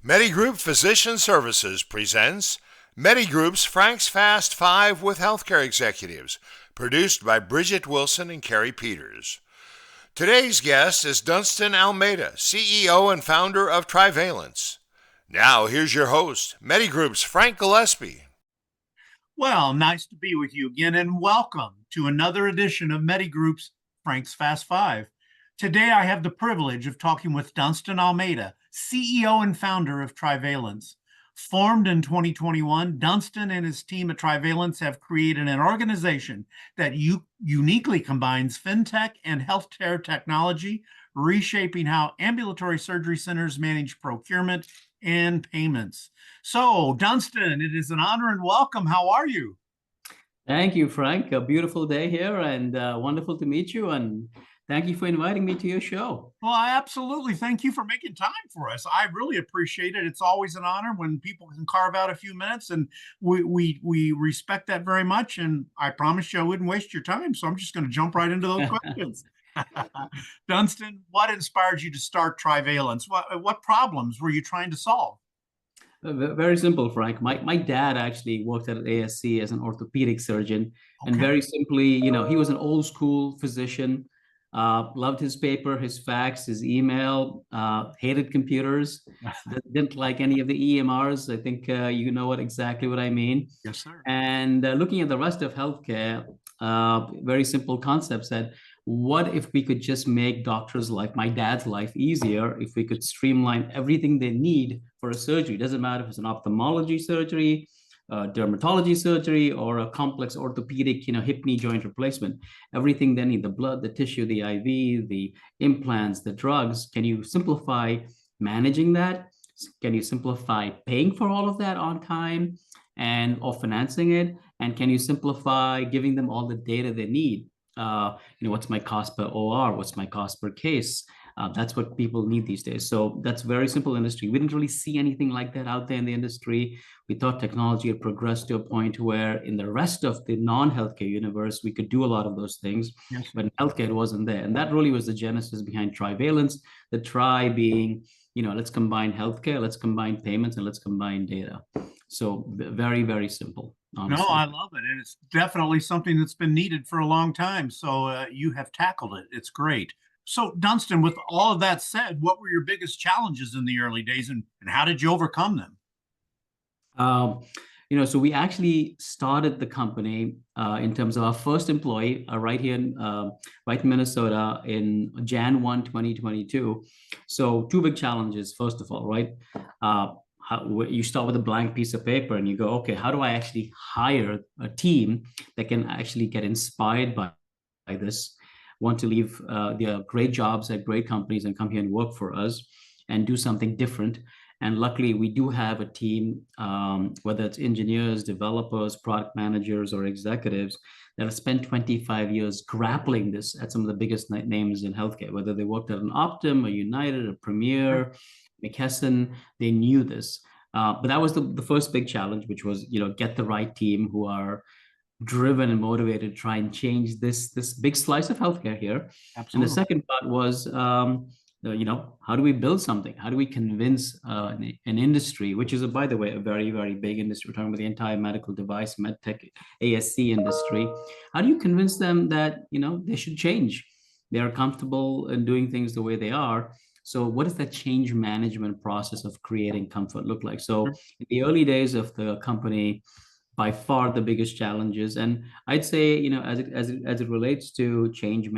Medigroup Physician Services presents Medigroup's Frank's Fast Five with Healthcare Executives, produced by Bridget Wilson and Carrie Peters. Today's guest is Dunston Almeida, CEO and founder of triValence. Now, here's your host, Medigroup's Frank Gillespie. Well, nice to be with you again, and welcome to another edition of Medigroup's Frank's Fast Five. Today, I have the privilege of talking with Dunston Almeida, CEO and founder of triValence. Formed in 2021, Dunston and his team at triValence have created an organization that uniquely combines fintech and healthcare technology, reshaping how ambulatory surgery centers manage procurement and payments. So, Dunston, it is an honor and welcome. How are you? Thank you, Frank. A beautiful day here and wonderful to meet you. And thank you for inviting me to your show. Well, I absolutely thank you for making time for us. I really appreciate it. It's always an honor when people can carve out a few minutes, and we respect that very much. And I promised you I wouldn't waste your time, so I'm just going to jump right into those questions. Dunston, what inspired you to start triValence? What problems were you trying to solve? Very simple, Frank. My dad actually worked at ASC as an orthopedic surgeon. Okay. And very simply, he was an old school physician, loved his paper, his fax, his email, hated computers, didn't like any of the EMRs. I think you know exactly what I mean. Yes, sir. And looking at the rest of healthcare, very simple concepts that what if we could just make doctors' life, my dad's life, easier if we could streamline everything they need for a surgery. Doesn't matter if it's an ophthalmology surgery, dermatology surgery, or a complex orthopedic, hip knee joint replacement. Everything they need, the blood, the tissue, the IV, the implants, the drugs. Can you simplify managing that? Can you simplify paying for all of that on time or financing it? And can you simplify giving them all the data they need? What's my cost per OR? What's my cost per case? That's what people need these days. So that's very simple industry. We didn't really see anything like that out there in the industry. We thought technology had progressed to a point where in the rest of the non-healthcare universe, we could do a lot of those things, yes, but in healthcare, it wasn't there. And that really was the genesis behind triValence, the tri being, let's combine healthcare, let's combine payments, and let's combine data. So very, very simple. Honestly. No, I love it. And it's definitely something that's been needed for a long time. So you have tackled it. It's great. So Dunston, with all of that said, what were your biggest challenges in the early days and how did you overcome them? So we actually started the company in terms of our first employee right here in Minnesota in Jan 1, 2022. So two big challenges, first of all, right? You start with a blank piece of paper and you go, okay, how do I actually hire a team that can actually get inspired by this, want to leave their great jobs at great companies and come here and work for us and do something different. And luckily, we do have a team, whether it's engineers, developers, product managers, or executives that have spent 25 years grappling this at some of the biggest names in healthcare, whether they worked at an Optum, a United, a Premier, McKesson, they knew this. But that was the first big challenge, which was, get the right team who are driven and motivated to try and change this big slice of healthcare here. Absolutely. And the second part was, how do we build something? How do we convince an industry, which is, by the way, a very, very big industry. We're talking about the entire medical device, medtech, ASC industry. How do you convince them that, they should change? They're comfortable in doing things the way they are. So what does that change management process of creating comfort look like? So in the early days of the company, by far the biggest challenges, and I'd say, as it relates to change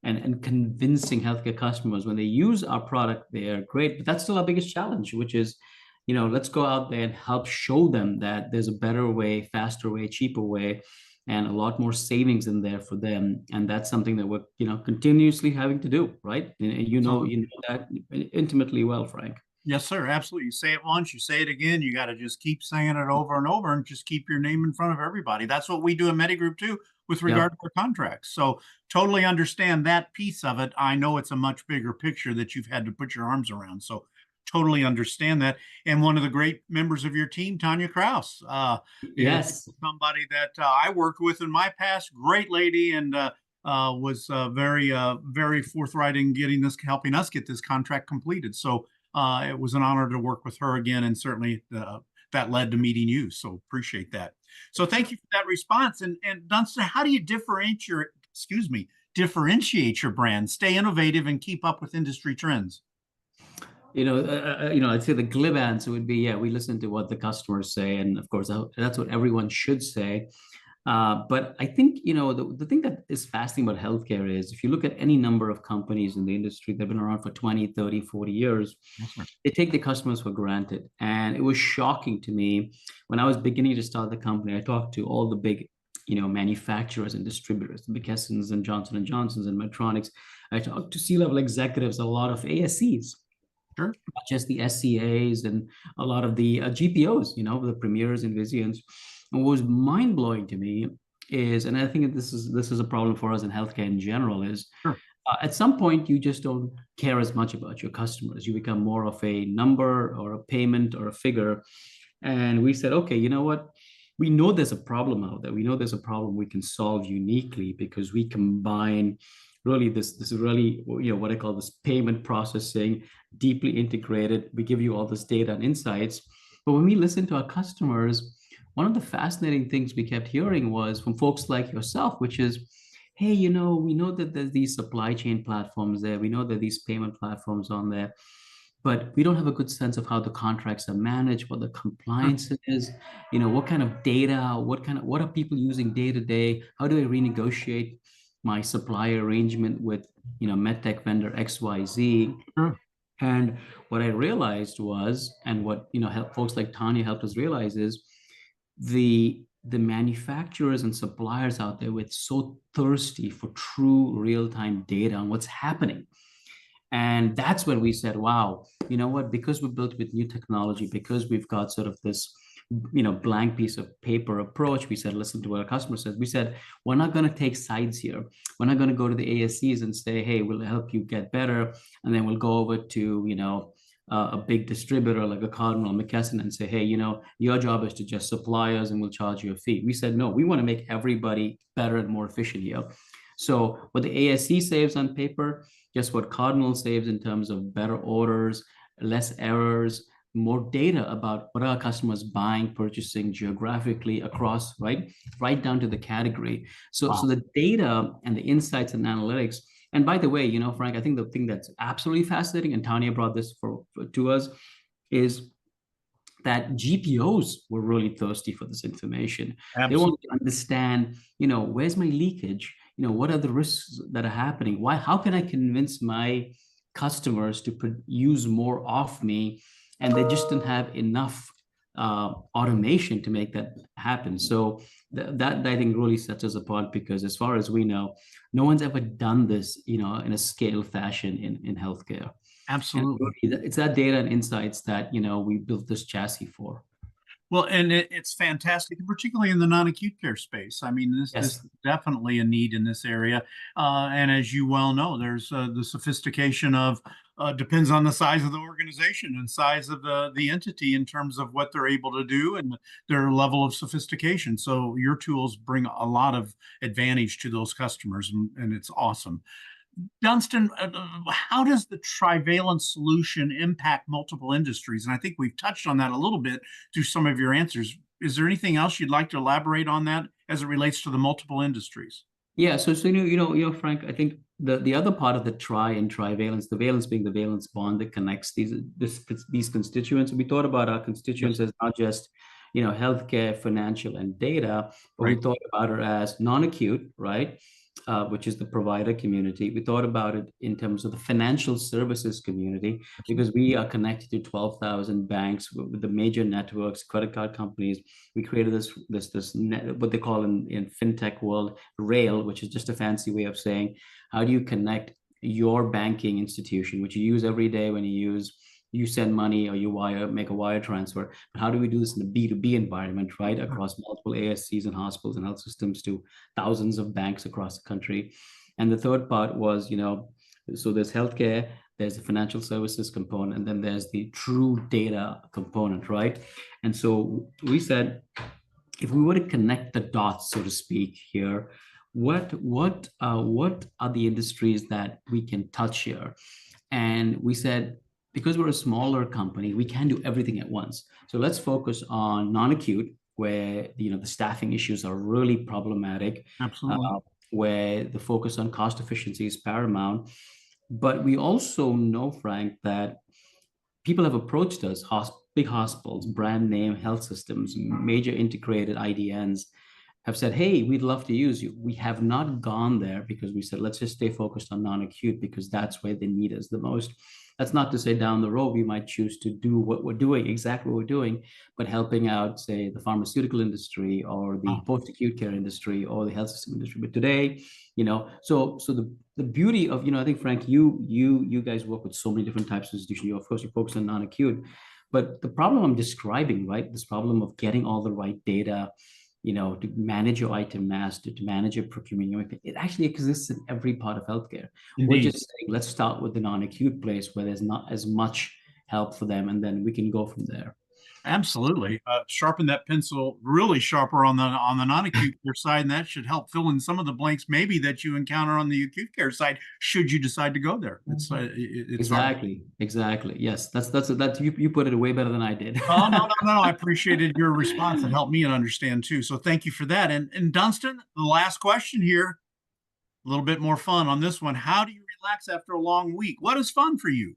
and convincing healthcare customers when they use our product, they are great. But that's still our biggest challenge, which is, let's go out there and help show them that there's a better way, faster way, cheaper way, and a lot more savings in there for them. And that's something that we're, continuously having to do, right? And you know that intimately well, Frank. Yes, sir. Absolutely. You say it once, you say it again. You got to just keep saying it over and over and just keep your name in front of everybody. That's what we do at Medigroup too, with regard to our contracts. So totally understand that piece of it. I know it's a much bigger picture that you've had to put your arms around. So totally understand that. And one of the great members of your team, Tanya Kraus, yes, somebody that I worked with in my past, great lady, and was very forthright in helping us get this contract completed. So It was an honor to work with her again, and certainly that led to meeting you. So appreciate that. So thank you for that response. And Dunston, how do you differentiate your brand, stay innovative, and keep up with industry trends? I'd say the glib answer would be, yeah, we listen to what the customers say, and of course, that's what everyone should say. But I think, the thing that is fascinating about healthcare is if you look at any number of companies in the industry that have been around for 20, 30, 40 years, they take the customers for granted. And it was shocking to me when I was beginning to start the company. I talked to all the big, manufacturers and distributors, the McKessons and Johnson and Johnsons and Medtronics. I talked to C-level executives, a lot of ASCs. Sure. Not just the SCAs and a lot of the GPOs, the Premiers and Vizians. And what was mind blowing to me is, and I think this is a problem for us in healthcare in general, is sure. At some point you just don't care as much about your customers. You become more of a number or a payment or a figure. And we said, okay, you know what? We know there's a problem out there. We know there's a problem we can solve uniquely because we combine really this really, what I call this payment processing, deeply integrated. We give you all this data and insights. But when we listen to our customers, one of the fascinating things we kept hearing was from folks like yourself, which is, hey, we know that there's these supply chain platforms there. We know that these payment platforms on there, but we don't have a good sense of how the contracts are managed, what the compliance is, what kind of data, what are people using day to day? How do I renegotiate my supply arrangement with, medtech vendor XYZ? And what I realized was, and what, folks like Tanya helped us realize is the manufacturers and suppliers out there were so thirsty for true real-time data on what's happening. And that's when we said, wow, you know what, because we're built with new technology, because we've got sort of this, blank piece of paper approach, we said, listen to what our customer says. We said, we're not going to take sides here. We're not going to go to the ASCs and say, hey, we'll help you get better. And then we'll go over to, a big distributor like a Cardinal McKesson and say, hey, your job is to just supply us and we'll charge you a fee. We said, no, we want to make everybody better and more efficient here. So what the ASC saves on paper, guess what Cardinal saves in terms of better orders, less errors, more data about what our customers buying, purchasing geographically across, right down to the category. So, wow. So the data and the insights and analytics. And by the way, Frank, I think the thing that's absolutely fascinating, and Tanya brought this to us, is that GPOs were really thirsty for this information. Absolutely. They want to understand, where's my leakage? What are the risks that are happening? How can I convince my customers to use more of me? And they just didn't have enough automation to make that happen. So that I think really sets us apart, because as far as we know, no one's ever done this, in a scale fashion in healthcare. Absolutely. And it's that data and insights that, we built this chassis for. Well, and it's fantastic, particularly in the non-acute care space. I mean, this is definitely a need in this area. And as you well know, there's the sophistication of depends on the size of the organization and size of the entity in terms of what they're able to do and their level of sophistication. So your tools bring a lot of advantage to those customers, and it's awesome. Dunston, how does the triValence solution impact multiple industries? And I think we've touched on that a little bit through some of your answers. Is there anything else you'd like to elaborate on that as it relates to the multiple industries? Yeah, so Frank, I think the other part of the triValence, the valence being the valence bond that connects these constituents. We thought about our constituents as not just healthcare, financial, and data, but we thought about it as non-acute, right? Which is the provider community. We thought about it in terms of the financial services community, because we are connected to 12,000 banks with the major networks, credit card companies. We created this net, what they call in fintech world, rail, which is just a fancy way of saying, how do you connect your banking institution, which you use every day when you send money or you make a wire transfer. But how do we do this in a B2B environment, right? Across multiple ASCs and hospitals and health systems to thousands of banks across the country. And the third part was, so there's healthcare, there's the financial services component, and then there's the true data component, right? And so we said, if we were to connect the dots, so to speak, here, what are the industries that we can touch here? And we said, because we're a smaller company, we can't do everything at once. So let's focus on non-acute, where the staffing issues are really problematic, Absolutely. where the focus on cost efficiency is paramount. But we also know, Frank, that people have approached us, big hospitals, brand name health systems, major integrated IDNs, have said, hey, we'd love to use you. We have not gone there because we said, let's just stay focused on non-acute because that's where they need us the most. That's not to say down the road we might choose to do what we're doing, exactly what we're doing, but helping out, say, the pharmaceutical industry or the post-acute care industry or the health system industry. But today, so the beauty of, I think, Frank, you guys work with so many different types of institutions. Of course, you focus on non-acute, but the problem I'm describing, right, this problem of getting all the right data, to manage your item master, to manage your procurement, it actually exists in every part of healthcare. Indeed. We're just saying, let's start with the non-acute place where there's not as much help for them, and then we can go from there. Absolutely. Sharpen that pencil really sharper on the non-acute care side, and that should help fill in some of the blanks maybe that you encounter on the acute care side, should you decide to go there. It's exactly. Yes, that's you put it way better than I did. Oh, no. I appreciated your response. It helped me understand too. So thank you for that. And Dunston, the last question here, a little bit more fun on this one. How do you relax after a long week? What is fun for you?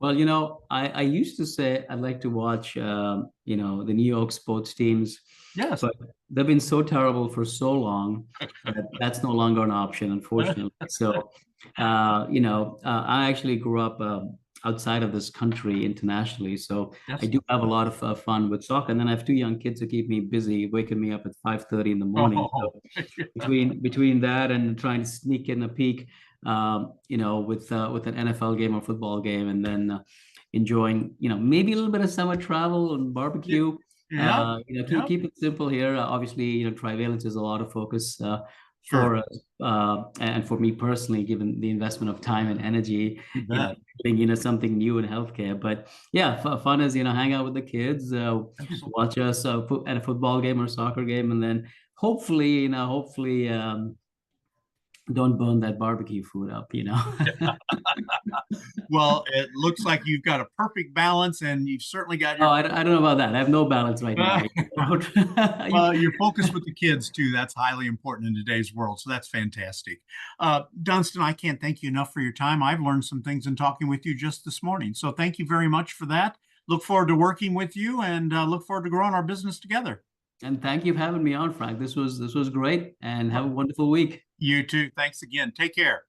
Well, I used to say I'd like to watch, the New York sports teams. Yes. But they've been so terrible for so long that that's no longer an option, unfortunately. So, I actually grew up outside of this country internationally. So Yes. I do have a lot of fun with soccer. And then I have two young kids who keep me busy, waking me up at 5:30 in the morning. Oh. So between that and trying to sneak in a peek, with an NFL game or football game, and then enjoying, maybe a little bit of summer travel and barbecue. Yeah. Keep it simple here. Obviously, triValence is a lot of focus Sure. for us, and for me personally, given the investment of time and energy, building something new in healthcare. But yeah, fun is hang out with the kids, watch us at a football game or soccer game, and then hopefully, don't burn that barbecue food up. Well, it looks like you've got a perfect balance, and you've certainly got your. Oh, I don't know about that. I have no balance right now. Well, you're focused with the kids too. That's highly important in today's world. So that's fantastic. Dunston, I can't thank you enough for your time. I've learned some things in talking with you just this morning. So thank you very much for that. Look forward to working with you, and look forward to growing our business together. And thank you for having me on, Frank. This was great, and have a wonderful week. You too. Thanks again. Take care.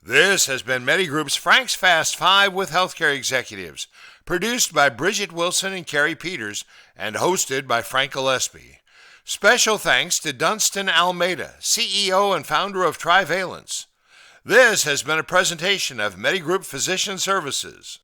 This has been MediGroup's Frank's Fast Five with Healthcare Executives, produced by Bridget Wilson and Carrie Peters, and hosted by Frank Gillespie. Special thanks to Dunston Almeida, CEO and founder of triValence. This has been a presentation of MediGroup Physician Services.